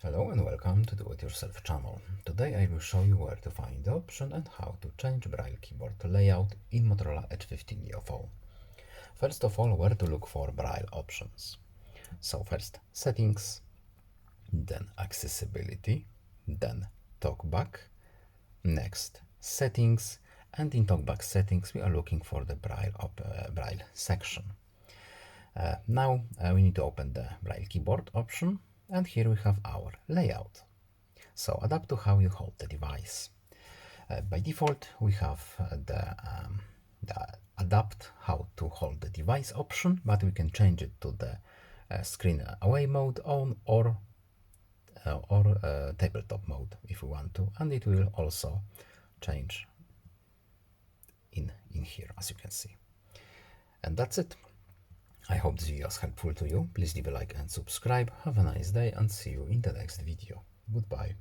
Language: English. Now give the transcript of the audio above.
Hello and welcome to Do It Yourself channel. Today I will show you where to find the option and how to change Braille keyboard layout in Motorola Edge 15 Neo phone. First of all, where to look for Braille options. So first Settings, then Accessibility, then TalkBack, next Settings, and in TalkBack Settings we are looking for the Braille section. Now we need to open the Braille keyboard option, and here we have our layout. So adapt to how you hold the device. By default, we have the adapt how to hold the device option, but we can change it to the screen away mode on or tabletop mode if we want to, and it will also change in here, as you can see. And that's it. I hope this video was helpful to you. Please leave a like and subscribe. Have a nice day and see you in the next video. Goodbye.